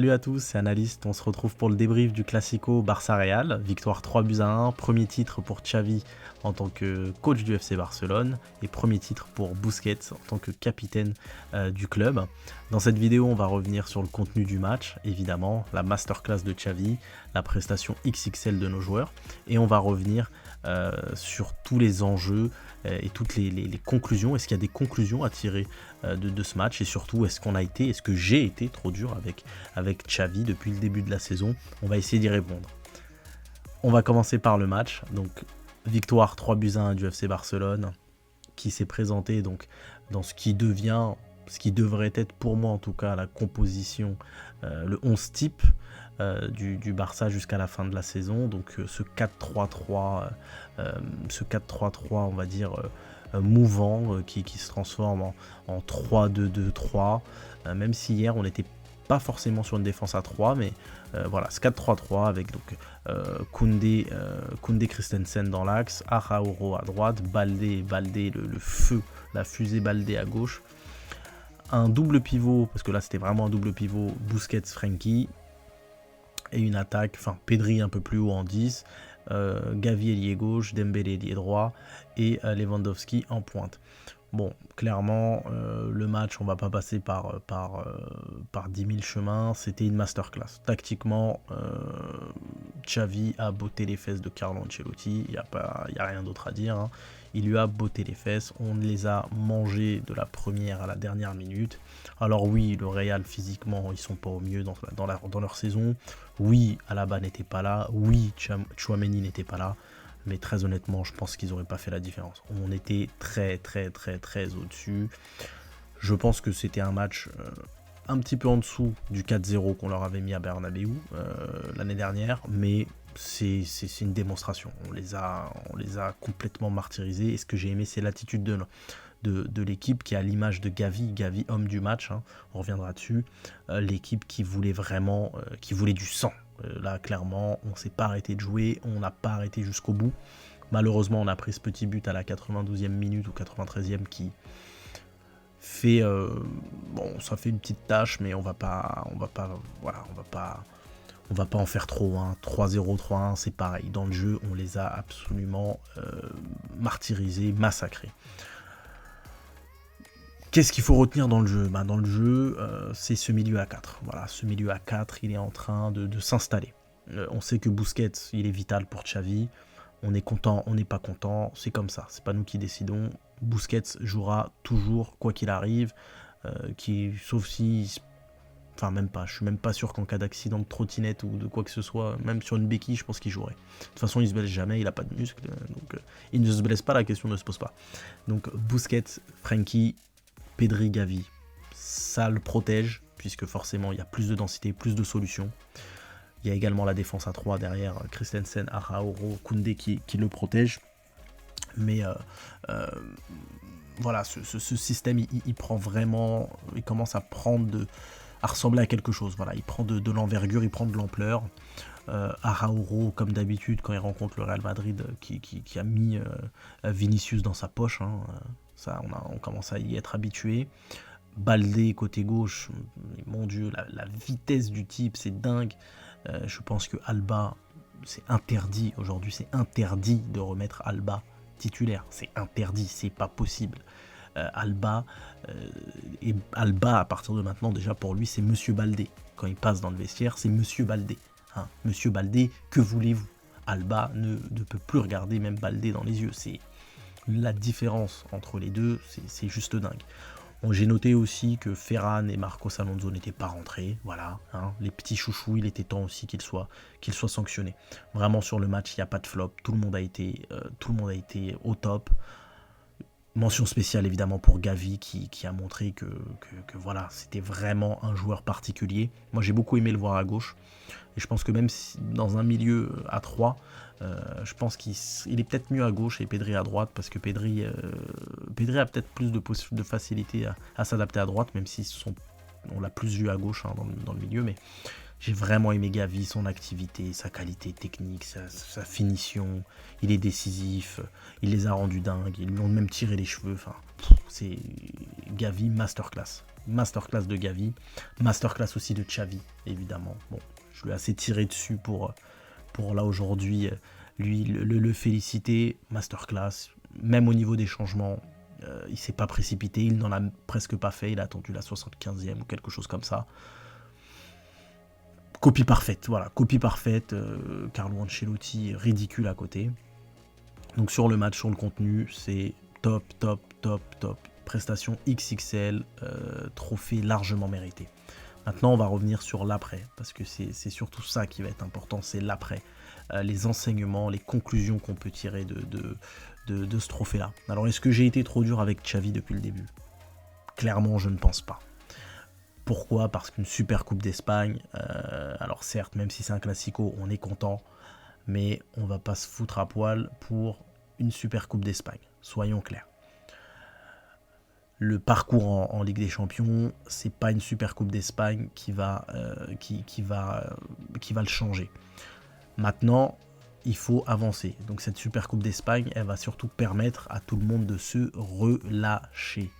Salut à tous, c'est Analyste. On se retrouve pour le débrief du Classico Barça-Real. Victoire 3-1, premier titre pour Xavi en tant que coach du FC Barcelone et premier titre pour Busquets en tant que capitaine du club. Dans cette vidéo, on va revenir sur le contenu du match, évidemment, la masterclass de Xavi, la prestation XXL de nos joueurs et on va revenir sur tous les enjeux et toutes les conclusions. Est-ce qu'il y a des conclusions à tirer de ce match et surtout est-ce que j'ai été trop dur avec Xavi depuis le début de la saison? On va essayer d'y répondre. On va commencer par le match. Donc victoire 3-1 du FC Barcelone qui s'est présenté donc dans ce qui devrait être pour moi en tout cas la composition, le 11 type du Barça jusqu'à la fin de la saison. Donc ce 4-3-3, on va dire mouvant qui se transforme en 3-2-2-3, même si hier on n'était pas forcément sur une défense à 3, mais voilà, ce 4-3-3 avec donc Koundé Christensen dans l'axe, Araujo à droite, Baldé, le feu, la fusée Baldé à gauche, un double pivot, parce que là c'était vraiment un double pivot, Busquets, Frenkie, et une attaque, enfin Pedri un peu plus haut en 10, Gavi ailier gauche, Dembélé ailier droit et Lewandowski en pointe. Bon, clairement, le match, on va pas passer par 10 000 chemins, c'était une masterclass. Tactiquement, Xavi a botté les fesses de Carlo Ancelotti, il n'y a rien d'autre à dire, hein. Il lui a botté les fesses, on les a mangés de la première à la dernière minute. Alors oui, le Real physiquement, ils sont pas au mieux dans leur saison. Oui, Alaba n'était pas là, oui, Tchouaméni n'était pas là. Mais très honnêtement, je pense qu'ils n'auraient pas fait la différence. On était très au-dessus. Je pense que c'était un match un petit peu en dessous du 4-0 qu'on leur avait mis à Bernabéu l'année dernière, mais c'est une démonstration. On les a complètement martyrisés. Et ce que j'ai aimé, c'est l'attitude de l'équipe qui est à l'image de Gavi, homme du match, hein, on reviendra dessus. L'équipe qui voulait vraiment, qui voulait du sang. Là, clairement, on ne s'est pas arrêté de jouer, on n'a pas arrêté jusqu'au bout. Malheureusement, on a pris ce petit but à la 92e minute ou 93e qui fait, bon, ça fait une petite tâche, mais on va pas en faire trop. Hein. 3-0, 3-1, c'est pareil. Dans le jeu, on les a absolument martyrisés, massacrés. Qu'est-ce qu'il faut retenir dans le jeu? Dans le jeu, c'est ce milieu à 4. Voilà, ce milieu à 4, il est en train de s'installer. On sait que Busquets, il est vital pour Xavi. On est content, on n'est pas content. C'est comme ça, c'est pas nous qui décidons. Busquets jouera toujours, quoi qu'il arrive. Sauf si... Enfin, même pas. Je suis même pas sûr qu'en cas d'accident de trottinette ou de quoi que ce soit, même sur une béquille, je pense qu'il jouerait. De toute façon, il se blesse jamais, il a pas de muscle. Donc, il ne se blesse pas, la question ne se pose pas. Donc, Busquets, Frenkie, Pedri, Gavi, ça le protège, puisque forcément il y a plus de densité, plus de solutions. Il y a également la défense à 3 derrière, Christensen, Araujo, Koundé qui le protège. Mais voilà, ce système, il prend vraiment, il commence à ressembler à quelque chose. Voilà, il prend de l'envergure, il prend de l'ampleur. Araujo, comme d'habitude, quand il rencontre le Real Madrid, qui a mis Vinicius dans sa poche, hein, ça, on commence à y être habitué. Baldé côté gauche, mon Dieu, la vitesse du type, c'est dingue. Je pense que Alba, c'est interdit aujourd'hui, c'est interdit de remettre Alba titulaire. C'est interdit, c'est pas possible. Alba, à partir de maintenant, déjà pour lui, c'est Monsieur Baldé. Quand il passe dans le vestiaire, c'est Monsieur Baldé. Hein, Monsieur Baldé, que voulez-vous? Alba ne peut plus regarder même Baldé dans les yeux. C'est la différence entre les deux, c'est juste dingue. Bon, j'ai noté aussi que Ferran et Marcos Alonso n'étaient pas rentrés. Voilà, hein, les petits chouchous, il était temps aussi qu'ils soient sanctionnés. Vraiment sur le match, il n'y a pas de flop. Tout le monde a été au top. Mention spéciale évidemment pour Gavi qui a montré que voilà, c'était vraiment un joueur particulier. Moi j'ai beaucoup aimé le voir à gauche. Et je pense que même si, dans un milieu à 3, je pense qu'il est peut-être mieux à gauche et Pedri à droite, parce que Pedri a peut-être plus de facilité à s'adapter à droite, même si on l'a plus vu à gauche, hein, dans le milieu. Mais J'ai vraiment aimé Gavi, son activité, sa qualité technique, sa finition. Il est décisif, il les a rendus dingues, ils lui ont même tiré les cheveux. Enfin, c'est Gavi masterclass. Masterclass de Gavi, masterclass aussi de Xavi, évidemment. Bon, je lui ai assez tiré dessus pour là aujourd'hui, lui le féliciter. Masterclass, même au niveau des changements, il s'est pas précipité, il n'en a presque pas fait, il a attendu la 75e ou quelque chose comme ça. Copie parfaite, voilà, copie parfaite. Carlo Ancelotti, ridicule à côté. Donc sur le match, sur le contenu, c'est top, top, top, top. Prestation XXL, trophée largement mérité. Maintenant, on va revenir sur l'après, parce que c'est surtout ça qui va être important, c'est l'après. Les enseignements, les conclusions qu'on peut tirer de ce trophée-là. Alors, est-ce que j'ai été trop dur avec Xavi depuis le début? Clairement, je ne pense pas. Pourquoi? Parce qu'une super coupe d'Espagne, alors certes, même si c'est un classico, on est content, mais on va pas se foutre à poil pour une super coupe d'Espagne, soyons clairs. Le parcours en Ligue des Champions, c'est pas une super coupe d'Espagne qui va le changer. Maintenant, il faut avancer. Donc cette super coupe d'Espagne, elle va surtout permettre à tout le monde de se relâcher.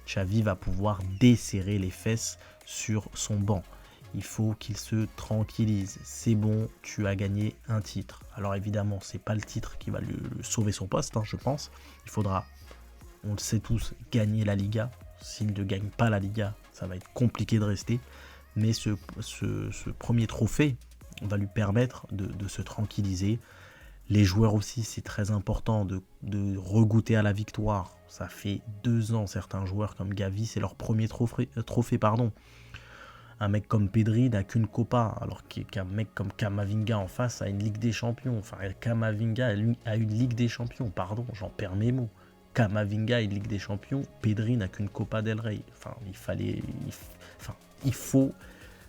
Xavi va pouvoir desserrer les fesses sur son banc. Il faut qu'il se tranquillise. C'est bon, tu as gagné un titre. Alors évidemment, c'est pas le titre qui va lui sauver son poste, je pense. Il faudra, on le sait tous, gagner la Liga. S'il ne gagne pas la Liga, ça va être compliqué de rester. Mais ce premier trophée va lui permettre de se tranquilliser. Les joueurs aussi, c'est très important de regoûter à la victoire. Ça fait 2 ans, certains joueurs comme Gavi, c'est leur premier trophée. Un mec comme Pedri n'a qu'une Copa, alors qu'un mec comme Camavinga en face a une Ligue des Champions. Enfin, Camavinga a une Ligue des Champions, pardon, j'en perds mes mots. Camavinga a une Ligue des Champions, Pedri n'a qu'une Copa del Rey. Enfin, il faut...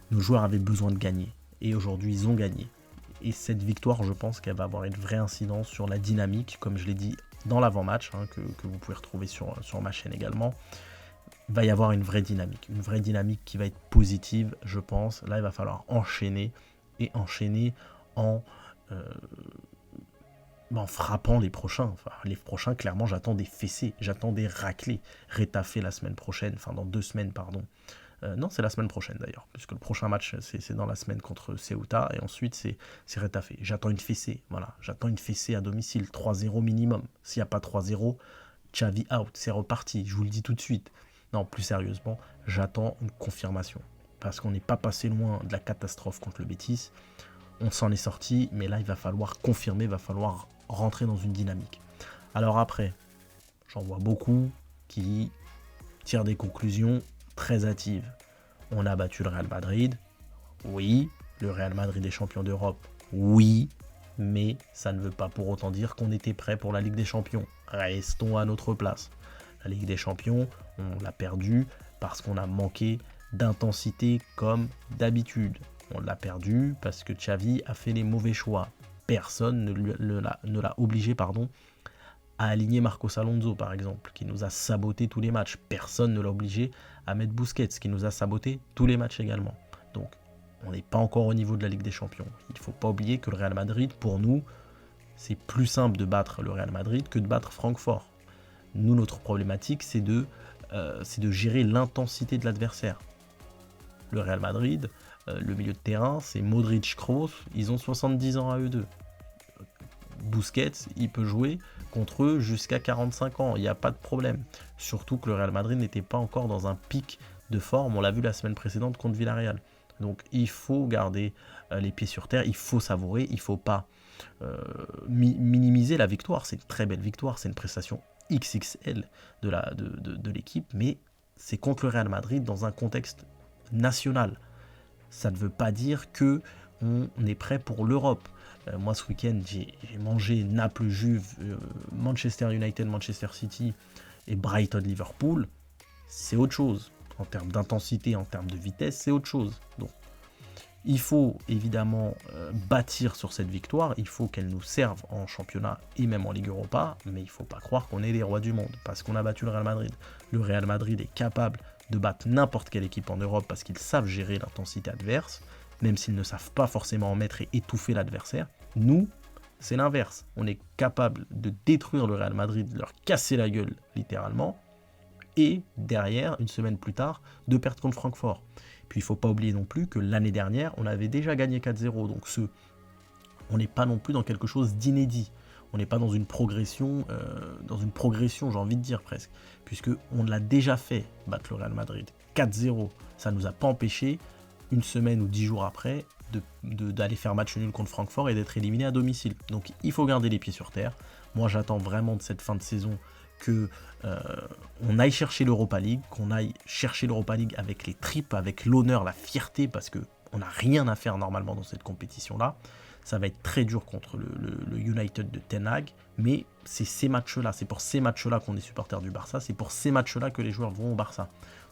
Nos joueurs avaient besoin de gagner, et aujourd'hui, ils ont gagné. Et cette victoire, je pense qu'elle va avoir une vraie incidence sur la dynamique, comme je l'ai dit dans l'avant-match, que vous pouvez retrouver sur ma chaîne également. Il va y avoir une vraie dynamique qui va être positive, je pense. Là, il va falloir enchaîner en frappant les prochains. Enfin, les prochains, clairement, j'attends des fessées, j'attends des raclés. Rétafé la semaine prochaine, enfin dans 2 semaines, pardon. Non, c'est la semaine prochaine d'ailleurs, puisque le prochain match, c'est dans la semaine contre Ceuta, et ensuite, c'est Rétafé. J'attends une fessée, voilà. J'attends une fessée à domicile, 3-0 minimum. S'il n'y a pas 3-0, Xavi out, c'est reparti, je vous le dis tout de suite. Non, plus sérieusement, j'attends une confirmation. Parce qu'on n'est pas passé loin de la catastrophe contre le Betis. On s'en est sorti, mais là, il va falloir confirmer, il va falloir rentrer dans une dynamique. Alors après, j'en vois beaucoup qui tirent des conclusions très hâtives. On a battu le Real Madrid. Oui, le Real Madrid est champion d'Europe. Oui, mais ça ne veut pas pour autant dire qu'on était prêt pour la Ligue des Champions. Restons à notre place. La Ligue des Champions, on l'a perdu parce qu'on a manqué d'intensité comme d'habitude. On l'a perdu parce que Xavi a fait les mauvais choix. Personne ne l'a obligé à aligner Marcos Alonso, par exemple, qui nous a saboté tous les matchs. Personne ne l'a obligé à mettre Busquets, qui nous a saboté tous les matchs également. Donc, on n'est pas encore au niveau de la Ligue des Champions. Il ne faut pas oublier que le Real Madrid, pour nous, c'est plus simple de battre le Real Madrid que de battre Francfort. Nous, notre problématique, c'est de gérer l'intensité de l'adversaire. Le Real Madrid, le milieu de terrain, c'est Modric, Kroos, ils ont 70 ans à eux deux. Busquets, il peut jouer contre eux jusqu'à 45 ans, il n'y a pas de problème. Surtout que le Real Madrid n'était pas encore dans un pic de forme, on l'a vu la semaine précédente contre Villarreal. Donc il faut garder les pieds sur terre, il faut savourer, il ne faut pas minimiser la victoire. C'est une très belle victoire, c'est une prestation XXL de l'équipe, mais c'est contre le Real Madrid dans un contexte national. Ça ne veut pas dire que on est prêt pour l'Europe. Moi ce week-end j'ai mangé Naples, Juve, Manchester United, Manchester City et Brighton, Liverpool. C'est autre chose. En termes d'intensité, en termes de vitesse, c'est autre chose. Donc il faut évidemment bâtir sur cette victoire, il faut qu'elle nous serve en championnat et même en Ligue Europa, mais il ne faut pas croire qu'on est les rois du monde, parce qu'on a battu le Real Madrid. Le Real Madrid est capable de battre n'importe quelle équipe en Europe parce qu'ils savent gérer l'intensité adverse, même s'ils ne savent pas forcément en mettre et étouffer l'adversaire. Nous, c'est l'inverse. On est capable de détruire le Real Madrid, de leur casser la gueule littéralement, et derrière, une semaine plus tard, de perdre contre Francfort. Puis il ne faut pas oublier non plus que l'année dernière, on avait déjà gagné 4-0, donc on n'est pas non plus dans quelque chose d'inédit. On n'est pas dans une progression, j'ai envie de dire presque, puisqu'on l'a déjà fait, battre le Real Madrid 4-0. Ça ne nous a pas empêché, une semaine ou 10 jours après, d'aller faire match nul contre Francfort et d'être éliminé à domicile. Donc il faut garder les pieds sur terre. Moi j'attends vraiment de cette fin de saison que on aille chercher l'Europa League, qu'on aille chercher l'Europa League avec les tripes, avec l'honneur, la fierté, parce qu'on n'a rien à faire normalement dans cette compétition-là. Ça va être très dur contre le United de Ten Hag, mais c'est ces matchs-là, c'est pour ces matchs-là qu'on est supporter du Barça, c'est pour ces matchs-là que les joueurs vont au Barça.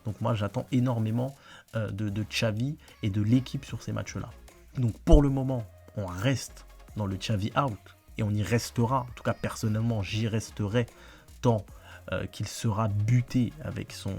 Donc moi j'attends énormément de Xavi et de l'équipe sur ces matchs-là. Donc pour le moment, on reste dans le Xavi out, et on y restera, en tout cas personnellement j'y resterai tant qu'il sera buté avec son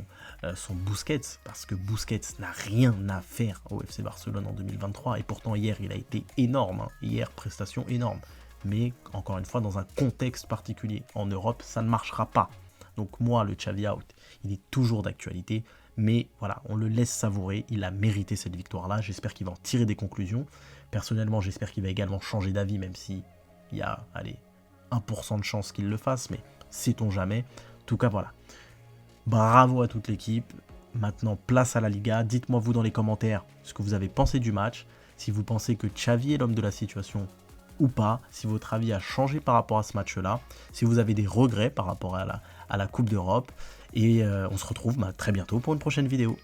Busquets, parce que Busquets n'a rien à faire au FC Barcelone en 2023, et pourtant hier il a été énorme, hier prestation énorme, mais encore une fois dans un contexte particulier. En Europe ça ne marchera pas, donc moi le Xavi out il est toujours d'actualité, mais voilà, on le laisse savourer, il a mérité cette victoire là, j'espère qu'il va en tirer des conclusions. Personnellement j'espère qu'il va également changer d'avis, même si il y a 1% de chance qu'il le fasse, mais sait-on jamais. En tout cas voilà, bravo à toute l'équipe. Maintenant place à la Liga, dites-moi vous dans les commentaires ce que vous avez pensé du match, si vous pensez que Xavi est l'homme de la situation ou pas, si votre avis a changé par rapport à ce match là, si vous avez des regrets par rapport à la Coupe d'Europe, et on se retrouve très bientôt pour une prochaine vidéo.